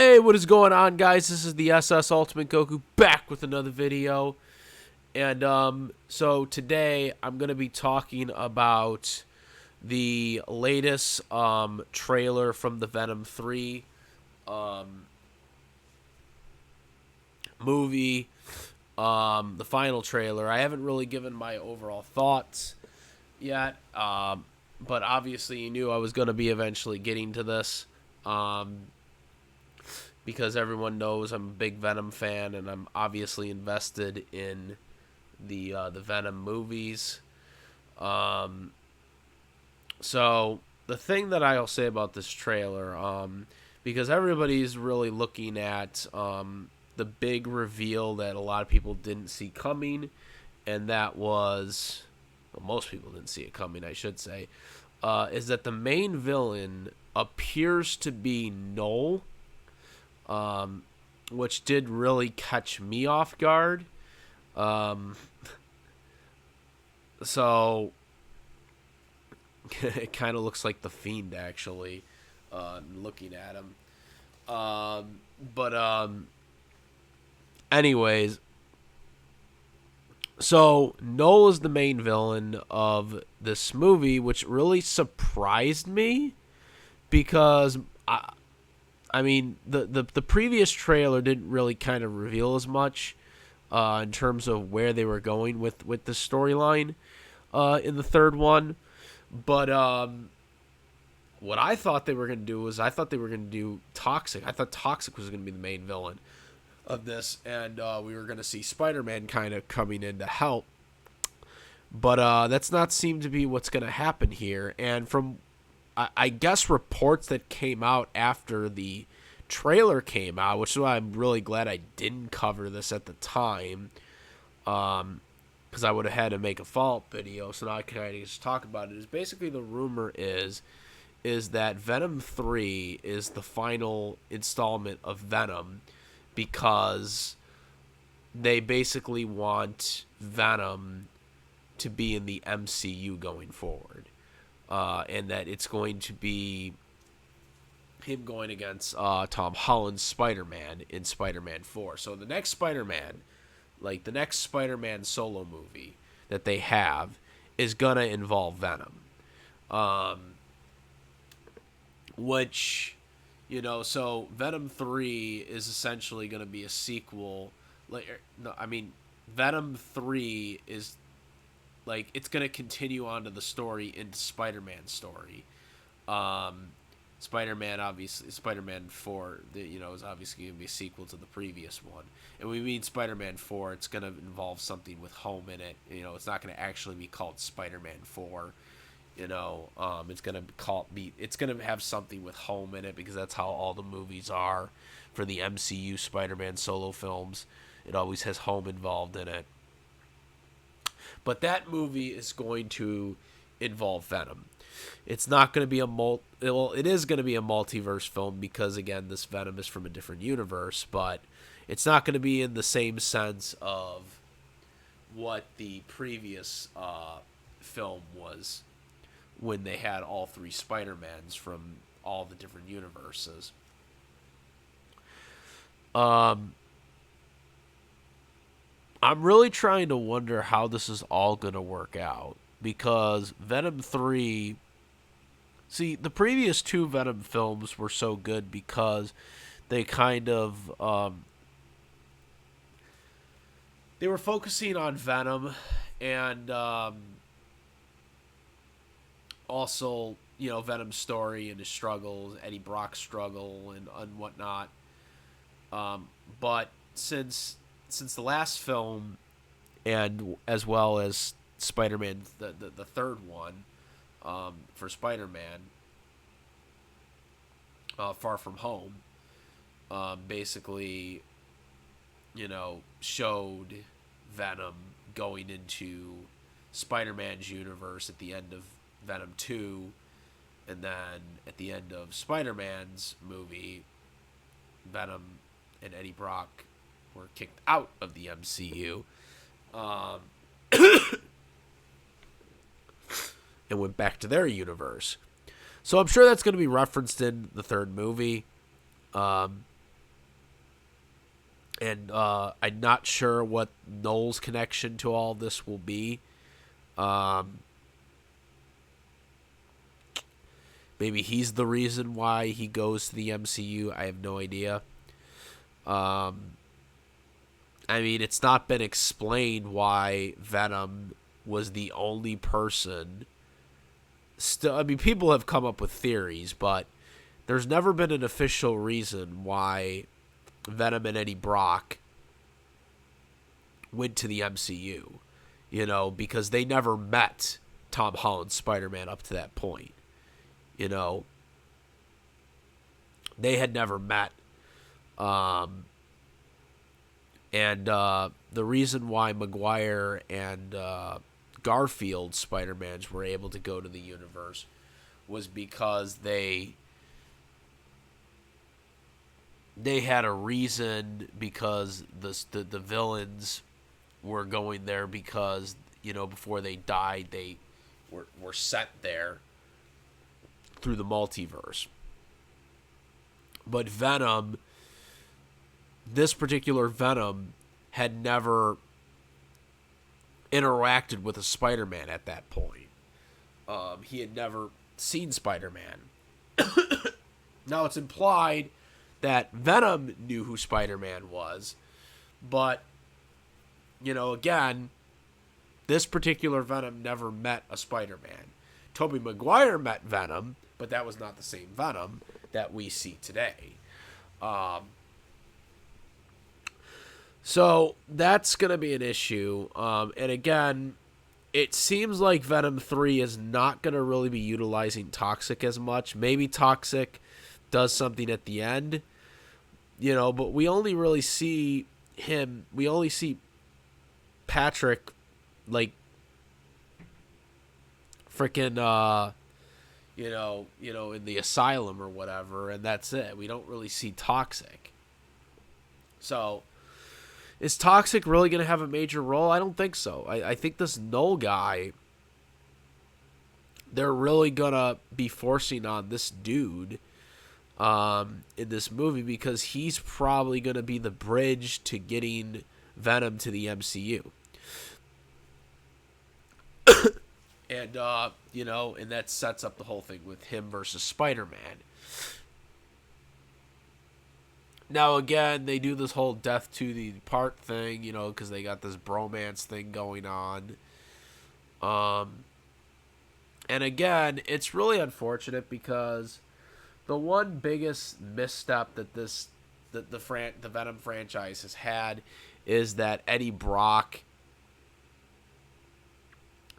Hey, what is going on, guys? This is the SS Ultimate Goku back with another video. And so today I'm going to be talking about the latest trailer from the Venom 3 movie, the final trailer. I haven't really given my overall thoughts yet, but obviously you knew I was going to be eventually getting to this. Because everyone knows I'm a big Venom fan, and I'm obviously invested in the Venom movies. So the thing that I'll say about this trailer, because everybody's really looking at the big reveal that a lot of people didn't see coming, and that was, well, most people didn't see it coming, I should say, is that the main villain appears to be Knull. Which did really catch me off guard. So it kind of looks like the Fiend, actually, looking at him. Anyways, so Knull is the main villain of this movie, which really surprised me because I mean, the previous trailer didn't really kind of reveal as much in terms of where they were going with the storyline in the third one. But what I thought they were going to do was I thought they were going to do Toxic. I thought Toxic was going to be the main villain of this, and we were going to see Spider-Man kind of coming in to help. But that's not seem to be what's going to happen here. And from I guess reports that came out after the trailer came out, which is why I'm really glad I didn't cover this at the time, because I would have had to make a follow-up video, so now I can just talk about it. Is basically the rumor is that Venom 3 is the final installment of Venom because they basically want Venom to be in the MCU going forward. And that it's going to be him going against Tom Holland's Spider-Man in Spider-Man 4. So the next Spider-Man, like the next Spider-Man solo movie that they have, is going to involve Venom. Which, so Venom 3 is essentially going to be a sequel. Venom 3 is it's going to continue on to the story into Spider-Man's story. Spider-Man 4, is obviously going to be a sequel to the previous one. And when we mean Spider-Man 4, it's going to involve something with home in it. It's not going to actually be called Spider-Man 4. It's going to have something with home in it because that's how all the movies are for the MCU Spider-Man solo films. It always has home involved in it. But that movie is going to involve Venom. It's not going to be it is going to be a multiverse film because, again, this Venom is from a different universe, but it's not going to be in the same sense of what the previous film was when they had all three Spider-Mans from all the different universes. I'm really trying to wonder how this is all going to work out because Venom 3... See, the previous two Venom films were so good because they kind of... they were focusing on Venom and also, Venom's story and his struggles, Eddie Brock's struggle and whatnot. But since the last film, and as well as Spider-Man, the third one for Spider-Man, Far From Home, basically, showed Venom going into Spider-Man's universe at the end of Venom 2, and then at the end of Spider-Man's movie, Venom and Eddie Brock were kicked out of the MCU and went back to their universe. So I'm sure that's going to be referenced in the third movie. And I'm not sure what Knull's connection to all this will be. Um, Maybe he's the reason why he goes to the MCU. I have no idea. Um, I mean, it's not been explained why Venom was the only person. Still, I mean, people have come up with theories, but there's never been an official reason why Venom and Eddie Brock went to the MCU. You know, because they never met Tom Holland's Spider-Man up to that point. You know, they had never met. Um, and the reason why Maguire and Garfield Spider-Mans were able to go to the universe was because they had a reason, because the villains were going there because, you know, before they died, they were sent there through the multiverse. But Venom, this particular Venom, had never interacted with a Spider-Man at that point. He had never seen Spider-Man. Now, it's implied that Venom knew who Spider-Man was, but, you know, again, this particular Venom never met a Spider-Man. Tobey Maguire met Venom, but that was not the same Venom that we see today. So that's going to be an issue. And again, it seems like Venom 3 is not going to really be utilizing Toxic as much. Maybe Toxic does something at the end, you know, but we only really see him. We only see Patrick, like, freaking, you know, in the asylum or whatever, and that's it. We don't really see Toxic. So, is Toxic really going to have a major role? I don't think so. I think this Knull guy, they're really going to be forcing on this dude in this movie, because he's probably going to be the bridge to getting Venom to the MCU. And, you know, and that sets up the whole thing with him versus Spider-Man. Now, again, they do this whole death to the part thing, you know, because they got this bromance thing going on. And again, it's really unfortunate, because the one biggest misstep that the Venom franchise has had is that Eddie Brock,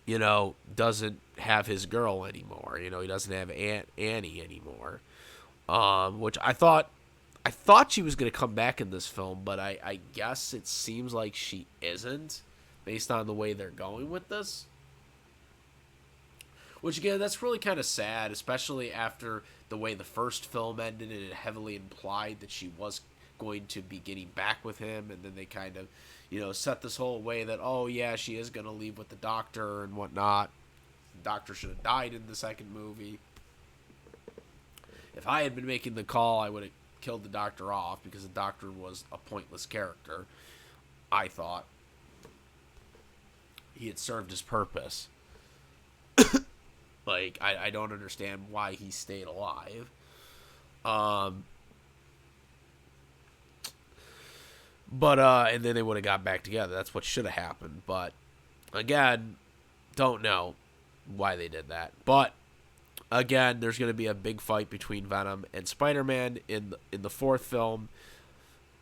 you know, doesn't have his girl anymore. You know, he doesn't have Annie anymore. Which I thought she was going to come back in this film, but I guess it seems like she isn't, based on the way they're going with this. Which, again, that's really kind of sad, especially after the way the first film ended, and it heavily implied that she was going to be getting back with him, and then they kind of, you know, set this whole way that, oh, yeah, she is going to leave with the doctor and whatnot. The doctor should have died in the second movie. If I had been making the call, I would have killed the doctor off, because the doctor was a pointless character, I thought. He had served his purpose. Like, I don't understand why he stayed alive. But, and then they would have got back together. That's what should have happened. But, again, don't know why they did that. But, again, there's going to be a big fight between Venom and Spider-Man in the fourth film.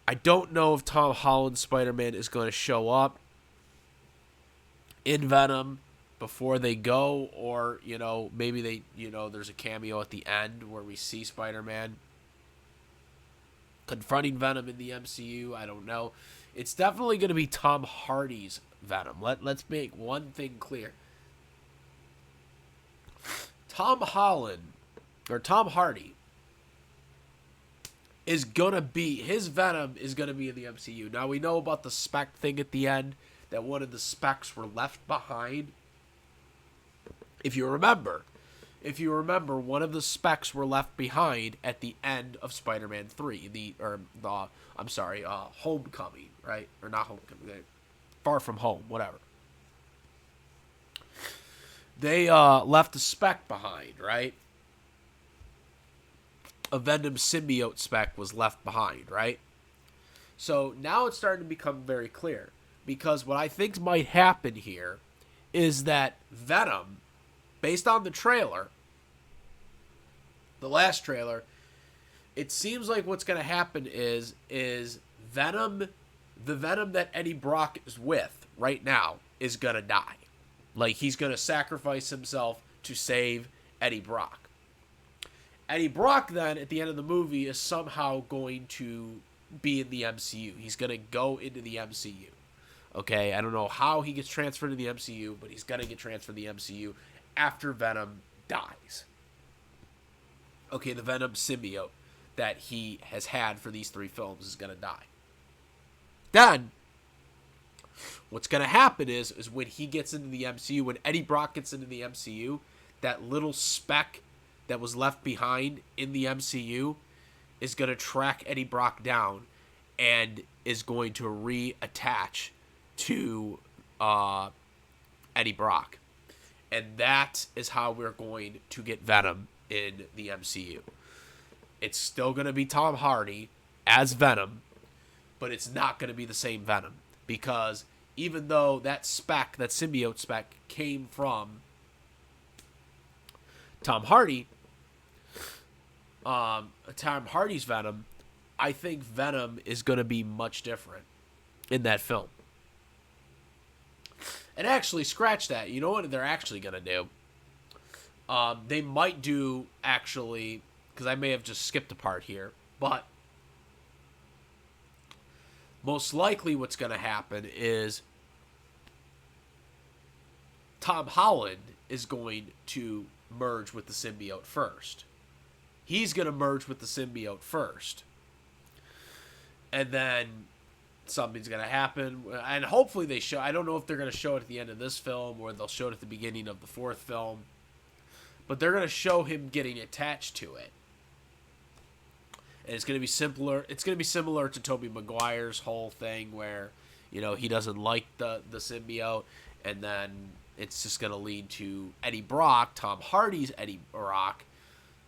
I don't know if Tom Holland's Spider-Man is going to show up in Venom before they go, or, you know, maybe they, you know, there's a cameo at the end where we see Spider-Man confronting Venom in the MCU. I don't know. It's definitely going to be Tom Hardy's Venom. Let's make one thing clear. Tom Hardy is going to be, his Venom is going to be in the MCU. Now, we know about the spec thing at the end, that one of the specs were left behind. If you remember, if you remember, one of the specs were left behind at the end of Spider-Man 3, Homecoming, right? Or not Homecoming, Far From Home, whatever. They left a spec behind, right? A Venom symbiote spec was left behind, right? So now it's starting to become very clear. Because what I think might happen here is that Venom, based on the trailer, the last trailer, it seems like what's going to happen is Venom, the Venom that Eddie Brock is with right now, is going to die. Like, he's going to sacrifice himself to save Eddie Brock. Eddie Brock, then, at the end of the movie, is somehow going to be in the MCU. He's going to go into the MCU. Okay, I don't know how he gets transferred to the MCU, but he's going to get transferred to the MCU after Venom dies. Okay, the Venom symbiote that he has had for these 3 films is going to die. Then, what's going to happen is when he gets into the MCU, when Eddie Brock gets into the MCU, that little speck that was left behind in the MCU is going to track Eddie Brock down and is going to reattach to Eddie Brock. And that is how we're going to get Venom in the MCU. It's still going to be Tom Hardy as Venom, but it's not going to be the same Venom. Because even though that symbiote spec, came from Tom Hardy, Tom Hardy's Venom, I think Venom is going to be much different in that film. And actually, scratch that. You know what they're actually going to do? They might do, actually, because I may have just skipped a part here, but most likely what's going to happen is Tom Holland is going to merge with the symbiote first. He's going to merge with the symbiote first. And then something's going to happen. And hopefully they show... I don't know if they're going to show it at the end of this film or they'll show it at the beginning of the 4th film. But they're going to show him getting attached to it. And it's going to be simpler. It's going to be similar to Tobey Maguire's whole thing where, you know, he doesn't like the symbiote. And then it's just going to lead to Eddie Brock, Tom Hardy's Eddie Brock,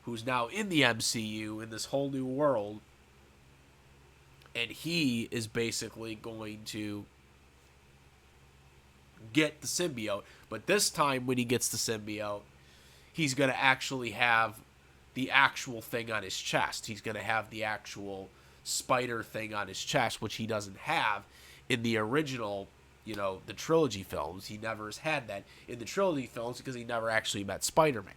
who's now in the MCU in this whole new world. And he is basically going to get the symbiote. But this time when he gets the symbiote, he's going to actually have the actual thing on his chest. He's going to have the actual spider thing on his chest, which he doesn't have in the original, you know, the trilogy films. He never has had that in the trilogy films because he never actually met Spider-Man.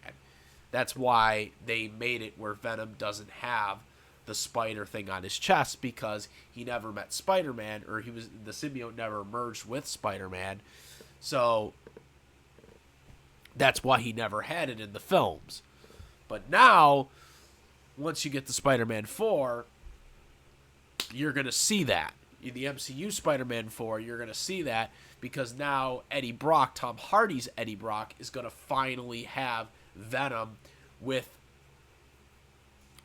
That's why they made it where Venom doesn't have the spider thing on his chest, because he never met Spider-Man, or the symbiote never merged with Spider-Man. So that's why he never had it in the films. But now, once you get to Spider-Man 4, you're going to see that. In the MCU Spider-Man 4, you're going to see that, because now Eddie Brock, Tom Hardy's Eddie Brock, is going to finally have Venom with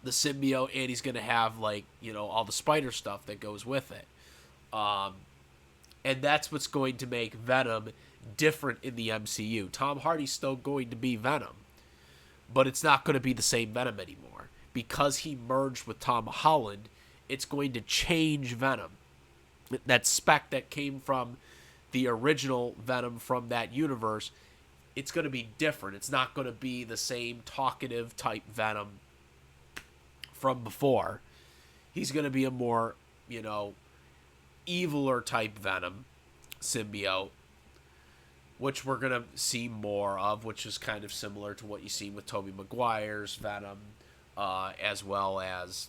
the symbiote, and he's going to have, like, you know, all the spider stuff that goes with it. And that's what's going to make Venom different in the MCU. Tom Hardy's still going to be Venom, but it's not going to be the same Venom anymore. Because he merged with Tom Holland, it's going to change Venom. That spec that came from the original Venom from that universe, it's going to be different. It's not going to be the same talkative type Venom from before. He's going to be a more, you know, eviler type Venom symbiote, which we're going to see more of, which is kind of similar to what you see with Tobey Maguire's Venom, as well as,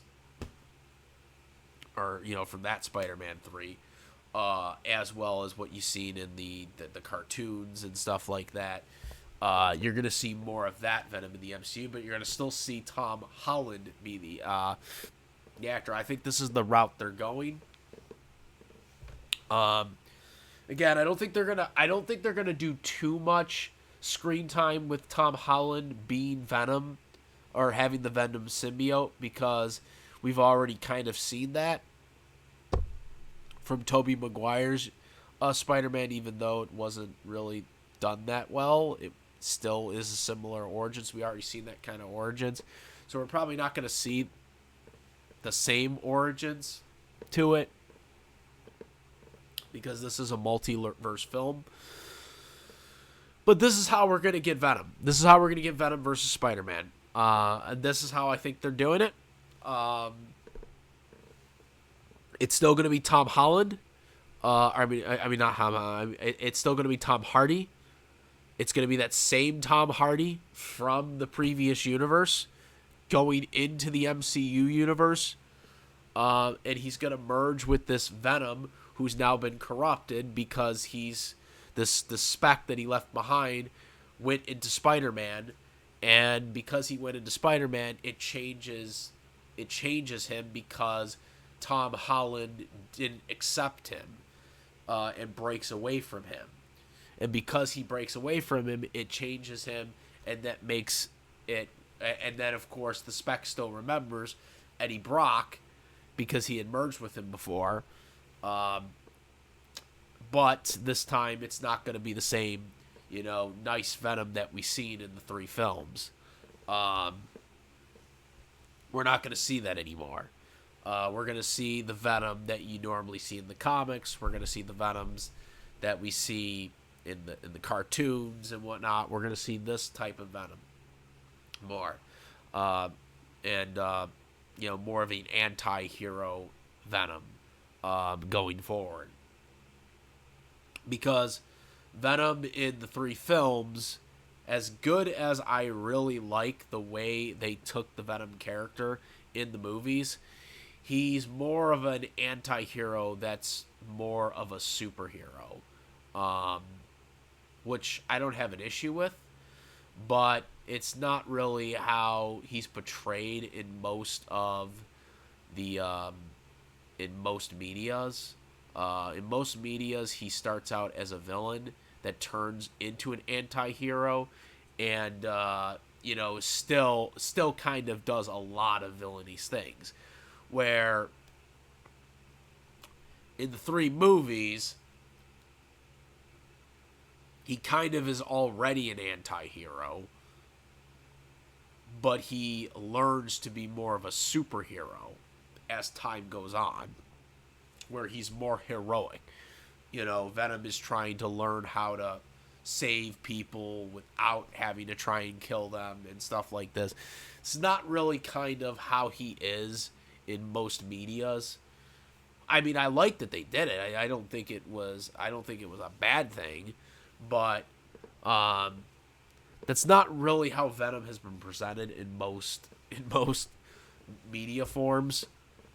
or, you know, from that Spider-Man 3, as well as what you've seen in the cartoons and stuff like that. You're going to see more of that Venom in the MCU, but you're going to still see Tom Holland be the actor. I think this is the route they're going. Again, I don't think they're gonna do too much screen time with Tom Holland being Venom or having the Venom symbiote, because we've already kind of seen that from Tobey Maguire's Spider-Man, even though it wasn't really done that well. It still is a similar origins. We already seen that kind of origins. So we're probably not going to see the same origins to it, because this is a multiverse film. But this is how we're going to get Venom. This is how we're going to get Venom versus Spider-Man. And this is how I think they're doing it. It's still going to be Tom Holland. I mean, not Tom. It's still going to be Tom Hardy. It's going to be that same Tom Hardy from the previous universe going into the MCU universe. And he's going to merge with this Venom, who's now been corrupted because he's the spec that he left behind went into Spider-Man, and because he went into Spider-Man, it changes him because Tom Holland didn't accept him and breaks away from him. And because he breaks away from him, it changes him, and that makes it. And then, of course, the Spec still remembers Eddie Brock because he had merged with him before. But this time, it's not going to be the same, nice Venom that we've seen in the 3 films. We're not going to see that anymore. We're going to see the Venom that you normally see in the comics. We're going to see the Venoms that we see in the cartoons and whatnot. We're going to see this type of Venom more. And more of an anti-hero Venom going forward. Because Venom in the 3 films, as good as I really like the way they took the Venom character in the movies, he's more of an anti-hero that's more of a superhero. Which I don't have an issue with, but it's not really how he's portrayed in most of the in most medias. In most medias, he starts out as a villain that turns into an anti-hero, and still kind of does a lot of villainous things. Where in the 3 movies, he kind of is already an anti-hero, but he learns to be more of a superhero as time goes on, where he's more heroic. Venom is trying to learn how to save people without having to try and kill them and stuff like this. It's not really kind of how he is in most medias. I mean, I like that they did it. I don't think it was a bad thing, but that's not really how Venom has been presented in most media forms.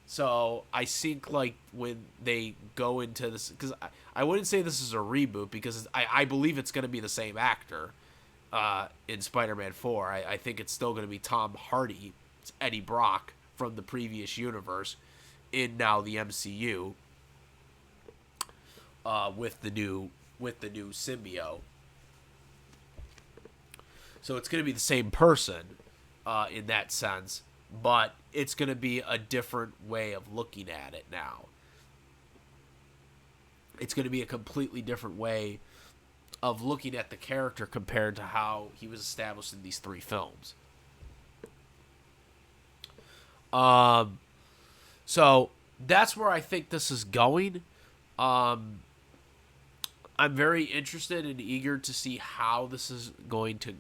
So I think when they go into this, because I wouldn't say this is a reboot, because I believe it's going to be the same actor in Spider-Man 4. I think it's still going to be Tom Hardy. It's Eddie Brock from the previous universe in now the MCU with the new symbiote. So it's going to be the same person in that sense, but it's going to be a different way of looking at it now. It's going to be a completely different way of looking at the character compared to how he was established in these 3 films. So that's where I think this is going. I'm very interested and eager to see how this is going to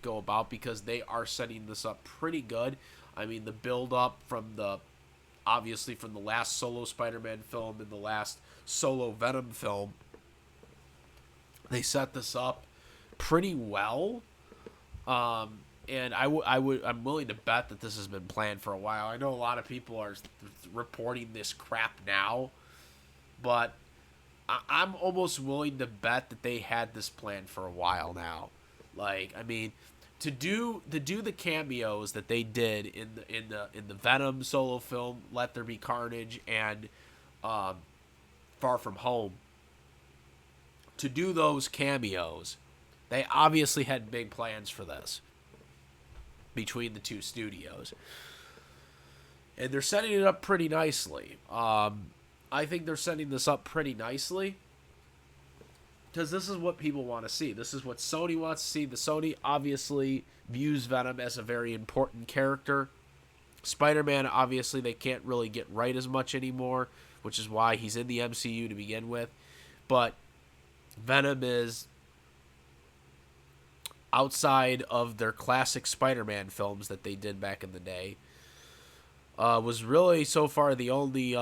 go about, because they are setting this up pretty good. I mean, the build up from the last solo Spider-Man film and the last solo Venom film, they set this up pretty well. And I'm willing to bet that this has been planned for a while. I know a lot of people are reporting this crap now, but I'm almost willing to bet that they had this planned for a while now. To do the cameos that they did in the Venom solo film, Let There Be Carnage, and Far From Home, to do those cameos They obviously had big plans for this between the two studios. And they're setting it up pretty nicely. I think they're setting this up pretty nicely because this is what people want to see. This is what Sony wants to see. The Sony obviously views Venom as a very important character. Spider-Man, obviously, they can't really get right as much anymore, which is why he's in the MCU to begin with. But Venom is, outside of their classic Spider-Man films that they did back in the day, was really so far the only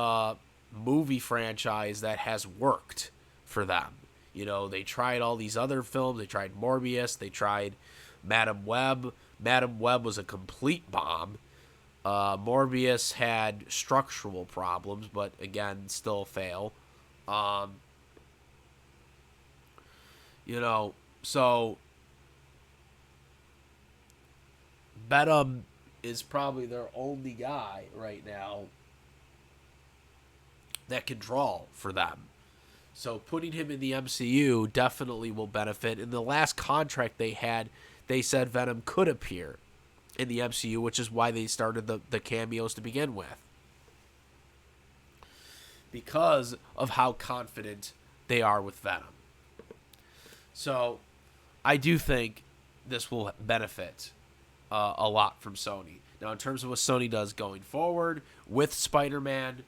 movie franchise that has worked for them. You know, they tried all these other films. They tried Morbius. They tried Madam Web. Madam Web was a complete bomb. Morbius had structural problems, but again, still a fail. So Venom is probably their only guy right now that can draw for them. So putting him in the MCU definitely will benefit. In the last contract they had, they said Venom could appear in the MCU, which is why they started the cameos to begin with. Because of how confident they are with Venom. So I do think this will benefit a lot from Sony. Now, in terms of what Sony does going forward with Spider-Man,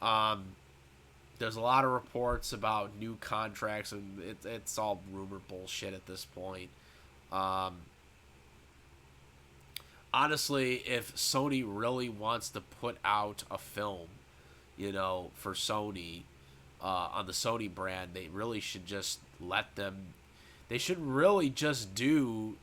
there's a lot of reports about new contracts, and it's all rumor bullshit at this point. Honestly, if Sony really wants to put out a film, for Sony, on the Sony brand, they really should just let them. They should really just do,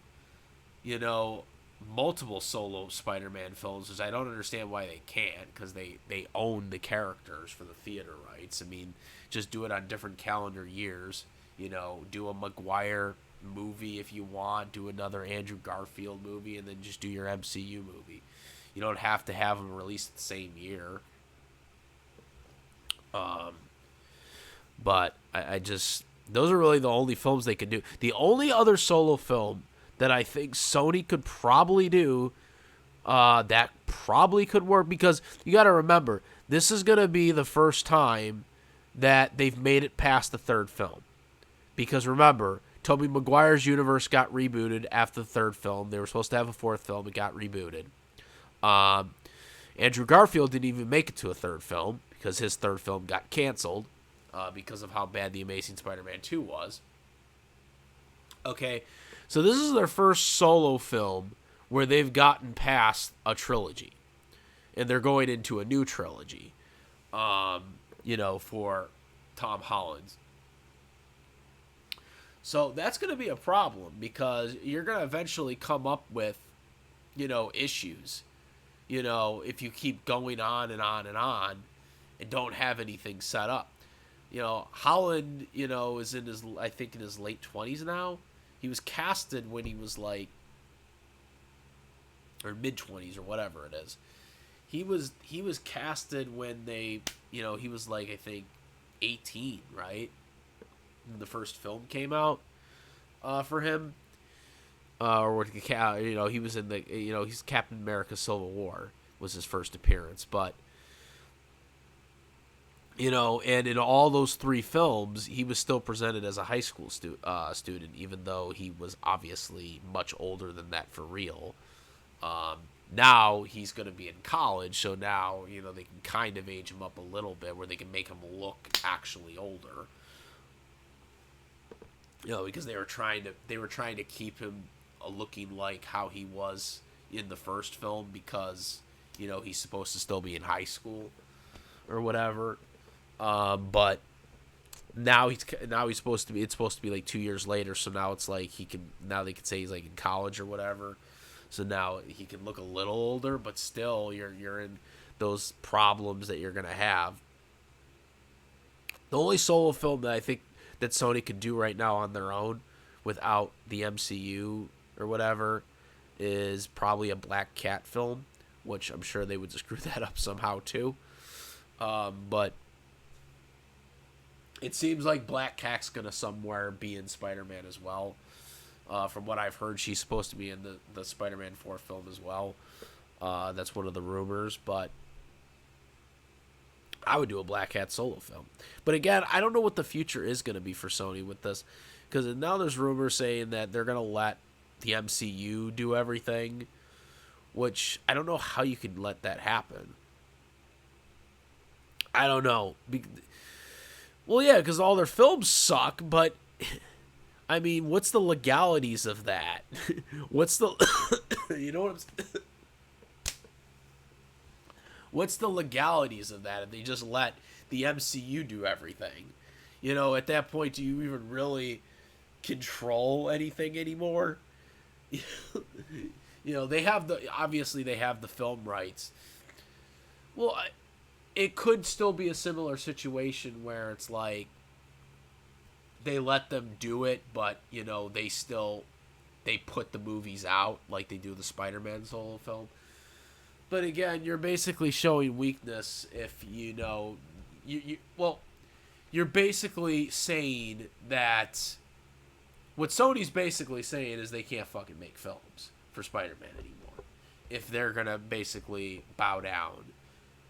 multiple solo Spider-Man films, because I don't understand why they can't, because they own the characters for the theater rights. I mean, just do it on different calendar years. Do a Maguire movie if you want, do another Andrew Garfield movie, and then just do your MCU movie. You don't have to have them released the same year. But I just, those are really the only films they could do. The only other solo film that I think Sony could probably do, that probably could work, because you got to remember, this is going to be the first time that they've made it past the third film. Because remember, Tobey Maguire's universe got rebooted after the third film. They were supposed to have a fourth film. It got rebooted. Andrew Garfield didn't even make it to a third film because his third film got canceled because of how bad The Amazing Spider-Man 2 was. Okay, so this is their first solo film where they've gotten past a trilogy. And they're going into a new trilogy, for Tom Holland. So that's going to be a problem, because you're going to eventually come up with, issues, if you keep going on and on and on and don't have anything set up. Holland, is in his late 20s now. He was casted when he was or mid-20s or whatever it is. He was casted when they, he was I think 18, right? When the first film came out for him. He was in he's Captain America Civil War was his first appearance, but and in all those three films, he was still presented as a high school student, even though he was obviously much older than that for real. Now he's going to be in college, so now, they can kind of age him up a little bit where they can make him look actually older. Because they were trying to keep him looking like how he was in the first film, because, he's supposed to still be in high school or whatever. But now it's supposed to be 2 years later, so now it's they can say he's in college or whatever. So now he can look a little older, but still you're in those problems that you're gonna have. The only solo film that I think that Sony could do right now on their own without the MCU or whatever is probably a Black Cat film, which I'm sure they would screw that up somehow too. But it seems like Black Cat's gonna somewhere be in Spider-Man as well. From what I've heard, she's supposed to be in the Spider-Man 4 film as well. That's one of the rumors, but I would do a Black Cat solo film. But again, I don't know what the future is going to be for Sony with this, because now there's rumors saying that they're going to let the MCU do everything, which I don't know how you can let that happen. I don't know. Well, yeah, because all their films suck, but I mean, what's the legalities of that? What's the you know what I'm What's the legalities of that if they just let the MCU do everything? At that point, do you even really control anything anymore? They have obviously they have the film rights. Well, it could still be a similar situation where it's like they let them do it, but they put the movies out like they do the Spider-Man solo film. But again, you're basically showing weakness if you're basically saying that what Sony's basically saying is they can't fucking make films for Spider-Man anymore if they're gonna basically bow down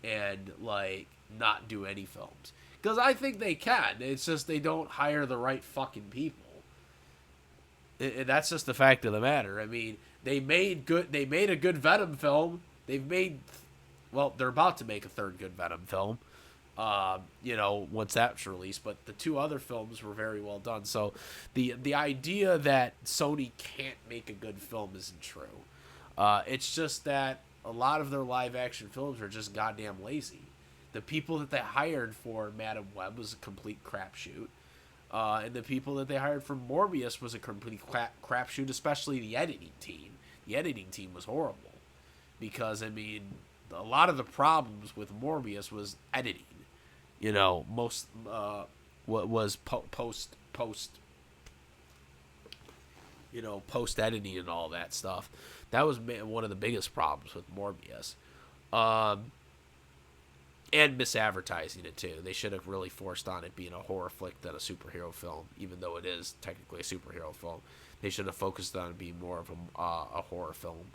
and not do any films. Because I think they can. It's just they don't hire the right fucking people. That's just the fact of the matter. I mean, they made a good Venom film. They're about to make a third good Venom film. Once that's released, but the two other films were very well done. So the idea that Sony can't make a good film isn't true. It's just that a lot of their live action films are just goddamn lazy. The people that they hired for Madam Web was a complete crapshoot. And the people that they hired for Morbius was a complete crapshoot, especially the editing team. The editing team was horrible. Because, I mean, a lot of the problems with Morbius was editing. Most was post editing and all that stuff. That was one of the biggest problems with Morbius. And misadvertising it too. They should have really forced on it being a horror flick than a superhero film, even though it is technically a superhero film. They should have focused on it being more of a horror film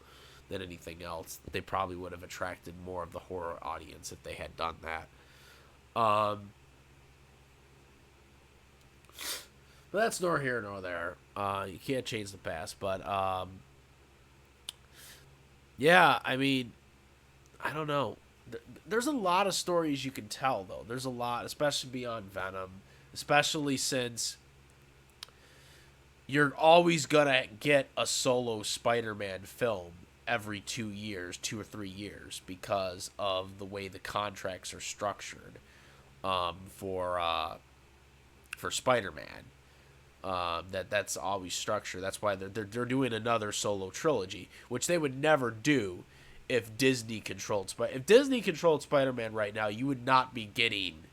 than anything else. They probably would have attracted more of the horror audience if they had done that. But that's nor here nor there. You can't change the past, but yeah, I mean, I don't know. There's a lot of stories you can tell, though. There's a lot, especially beyond Venom, especially since you're always gonna get a solo Spider-Man film every 2 years, 2 or 3 years, because of the way the contracts are structured for Spider-Man. That's always structured. That's why they're doing another solo trilogy, which they would never do if Disney controlled Spider-Man right now. You would not be getting,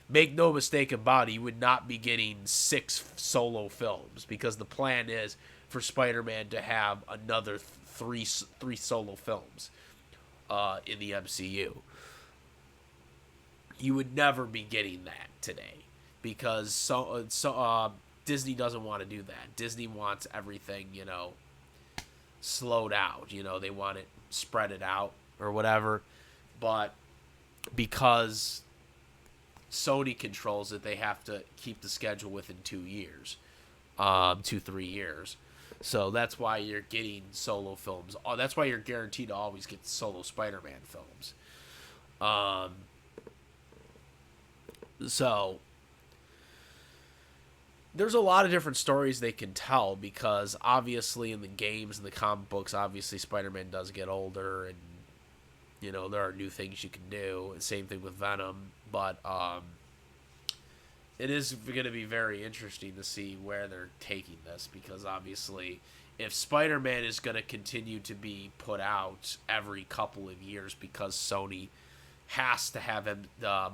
make no mistake about it, you would not be getting 6 solo films, because the plan is for Spider-Man to have another three solo films in the MCU. You would never be getting that today, because Disney doesn't want to do that. Disney wants everything, slowed out. They want it spread it out or whatever. But because Sony controls it, they have to keep the schedule within 2 years, 2-3 years. So that's why you're getting solo films. That's why you're guaranteed to always get solo Spider-Man films. So there's a lot of different stories they can tell, because obviously in the games and the comic books, obviously Spider-Man does get older, and there are new things you can do. Same thing with Venom, but it is going to be very interesting to see where they're taking this, because obviously if Spider-Man is going to continue to be put out every couple of years, because Sony has to have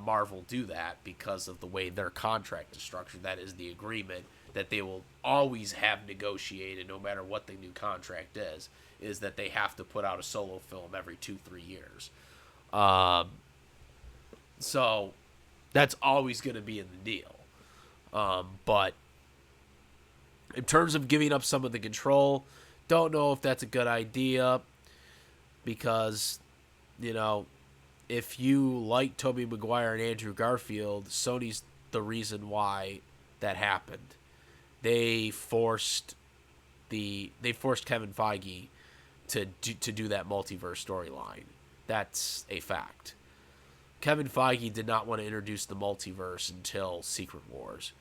Marvel do that because of the way their contract is structured. That is the agreement that they will always have negotiated, no matter what the new contract is that they have to put out a solo film every 2-3 years. So that's always going to be in the deal. But In terms of giving up some of the control, don't know if that's a good idea because, you know, if you like Tobey Maguire and Andrew Garfield, Sony's the reason why that happened. They forced Kevin Feige to do that multiverse storyline. That's a fact. Kevin Feige did not want to introduce the multiverse until Secret Wars,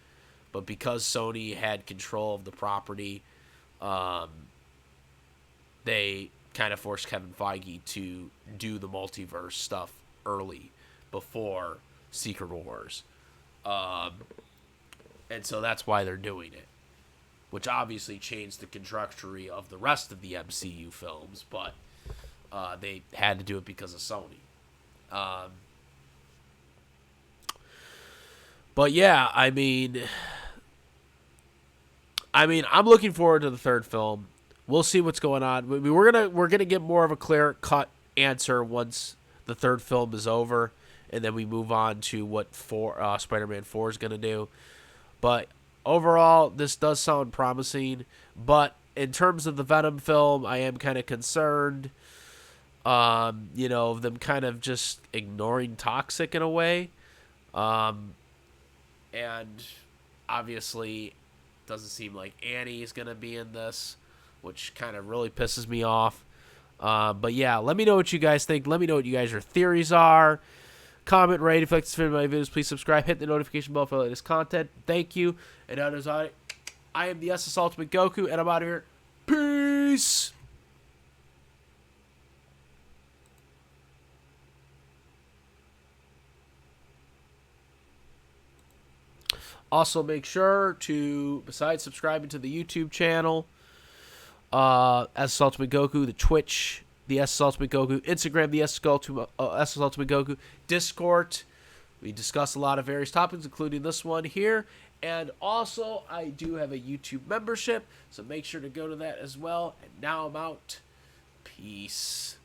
but because Sony had control of the property, they kind of forced Kevin Feige to do the multiverse stuff early before Secret Wars. And so that's why they're doing it, which obviously changed the trajectory of the rest of the MCU films, but they had to do it because of Sony. But yeah, I mean, I'm looking forward to the third film. We'll see what's going on. We're gonna get more of a clear cut answer once the third film is over, and then we move on to what Spider-Man 4 is gonna do. But overall, this does sound promising. But in terms of the Venom film, I am kind of concerned. Them kind of just ignoring Toxic in a way. And obviously, doesn't seem like Annie is going to be in this, which kind of really pisses me off. But yeah, let me know what you guys think. Let me know what you guys' your theories are. Comment, rate, if you like this video, my videos, please subscribe, hit the notification bell for the latest content. Thank you. And others, I am the SS Ultimate Goku, and I'm out of here. Peace! Also, make sure to, besides subscribing to the YouTube channel, SS Ultimate Goku, the Twitch, the SS Ultimate Goku, Instagram, the SS Ultimate Goku, Discord. We discuss a lot of various topics, including this one here. And also, I do have a YouTube membership, so make sure to go to that as well. And now I'm out. Peace.